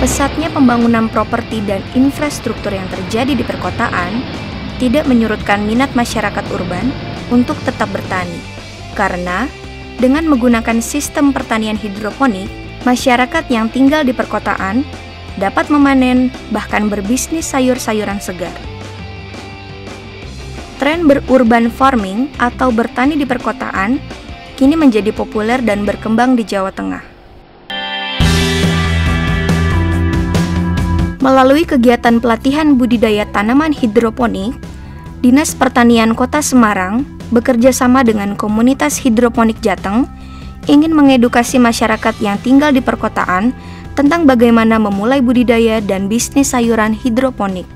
Pesatnya pembangunan properti dan infrastruktur yang terjadi di perkotaan tidak menyurutkan minat masyarakat urban untuk tetap bertani. Karena dengan menggunakan sistem pertanian hidroponik, masyarakat yang tinggal di perkotaan dapat memanen bahkan berbisnis sayur-sayuran segar. Tren berurban farming atau bertani di perkotaan kini menjadi populer dan berkembang di Jawa Tengah. Melalui kegiatan pelatihan budidaya tanaman hidroponik, Dinas Pertanian Kota Semarang bekerja sama dengan komunitas hidroponik Jateng ingin mengedukasi masyarakat yang tinggal di perkotaan tentang bagaimana memulai budidaya dan bisnis sayuran hidroponik.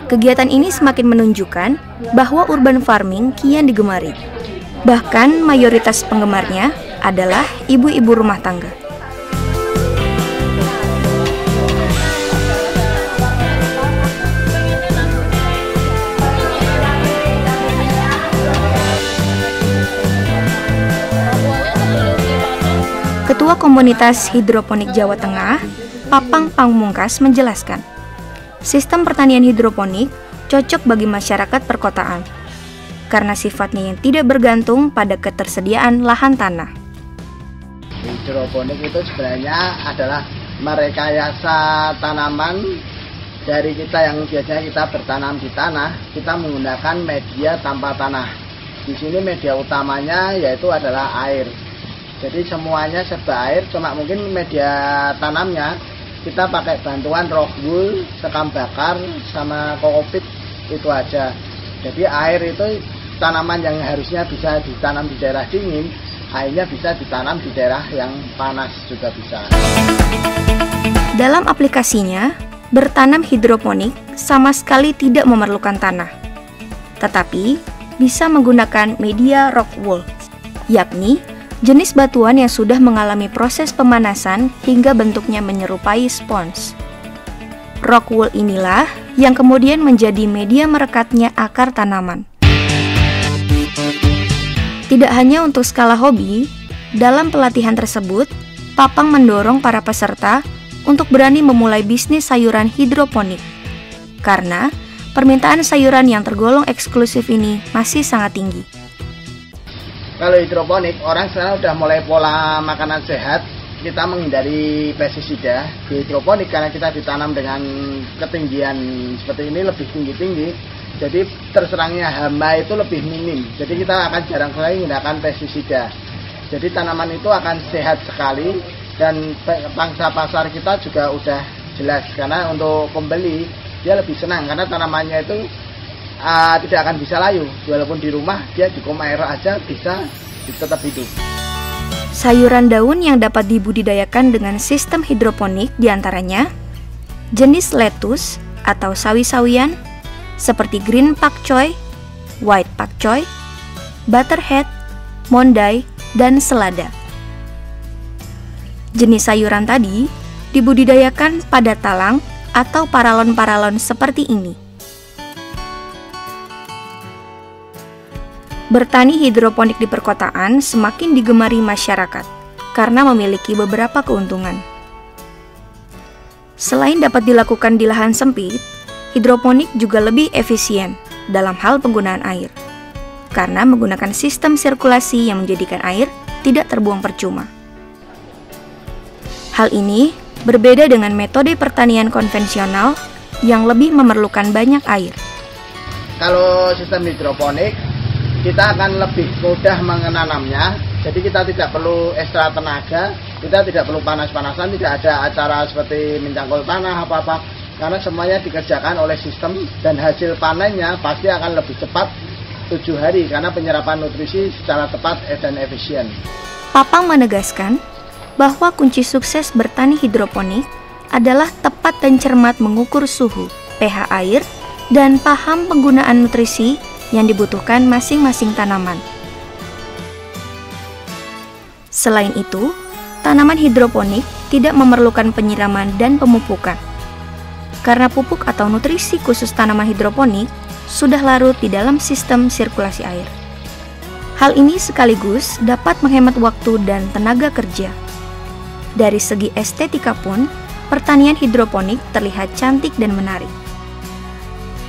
Kegiatan ini semakin menunjukkan bahwa urban farming kian digemari. Bahkan mayoritas penggemarnya adalah ibu-ibu rumah tangga. Ketua Komunitas Hidroponik Jawa Tengah, Papang Pamungkas menjelaskan, sistem pertanian hidroponik cocok bagi masyarakat perkotaan karena sifatnya yang tidak bergantung pada ketersediaan lahan tanah. Hidroponik itu sebenarnya adalah merekayasa tanaman dari kita yang biasanya kita bertanam di tanah, kita menggunakan media tanpa tanah. Di sini media utamanya yaitu adalah air. Jadi semuanya serba air, cuma mungkin media tanamnya kita pakai bantuan rock wool, sekam bakar, sama kokopit, itu aja. Jadi air itu tanaman yang harusnya bisa ditanam di daerah dingin, akhirnya bisa ditanam di daerah yang panas juga bisa. Dalam aplikasinya, bertanam hidroponik sama sekali tidak memerlukan tanah, tetapi bisa menggunakan media rock wool, yakni jenis batuan yang sudah mengalami proses pemanasan hingga bentuknya menyerupai spons. Rock wool inilah yang kemudian menjadi media merekatnya akar tanaman. Tidak hanya untuk skala hobi, dalam pelatihan tersebut, Papang mendorong para peserta untuk berani memulai bisnis sayuran hidroponik. Karena permintaan sayuran yang tergolong eksklusif ini masih sangat tinggi. Kalau hidroponik, orang sekarang udah mulai pola makanan sehat, kita menghindari pestisida. Di hidroponik karena kita ditanam dengan ketinggian seperti ini lebih tinggi-tinggi, jadi terserangnya hama itu lebih minim. Jadi kita akan jarang sekali menggunakan pestisida. Jadi tanaman itu akan sehat sekali dan pangsa pasar kita juga udah jelas. Karena untuk pembeli dia lebih senang karena tanamannya itu tidak akan bisa layu, walaupun di rumah dia cukup air aja bisa tetap hidup. Sayuran daun yang dapat dibudidayakan dengan sistem hidroponik diantaranya jenis lettuce atau sawi-sawian seperti green pak choy, white pak choy, butterhead, mondai, dan selada. Jenis sayuran tadi dibudidayakan pada talang atau paralon-paralon seperti ini. Bertani hidroponik di perkotaan semakin digemari masyarakat karena memiliki beberapa keuntungan. Selain dapat dilakukan di lahan sempit, hidroponik juga lebih efisien dalam hal penggunaan air karena menggunakan sistem sirkulasi yang menjadikan air tidak terbuang percuma. Hal ini berbeda dengan metode pertanian konvensional yang lebih memerlukan banyak air. Kalau sistem hidroponik, kita akan lebih mudah menanamnya, jadi kita tidak perlu ekstra tenaga, kita tidak perlu panas-panasan, tidak ada acara seperti mencangkul tanah apa-apa, karena semuanya dikerjakan oleh sistem dan hasil panennya pasti akan lebih cepat 7 hari karena penyerapan nutrisi secara tepat dan efisien. Papang menegaskan bahwa kunci sukses bertani hidroponik adalah tepat dan cermat mengukur suhu, pH air, dan paham penggunaan nutrisi yang dibutuhkan masing-masing tanaman. Selain itu, tanaman hidroponik tidak memerlukan penyiraman dan pemupukan. Karena pupuk atau nutrisi khusus tanaman hidroponik sudah larut di dalam sistem sirkulasi air. Hal ini sekaligus dapat menghemat waktu dan tenaga kerja. Dari segi estetika pun, pertanian hidroponik terlihat cantik dan menarik.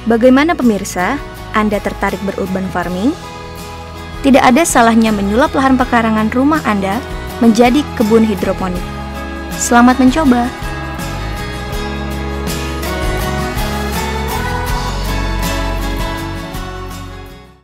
Bagaimana pemirsa? Anda tertarik berurban farming? Tidak ada salahnya menyulap lahan pekarangan rumah Anda menjadi kebun hidroponik. Selamat mencoba!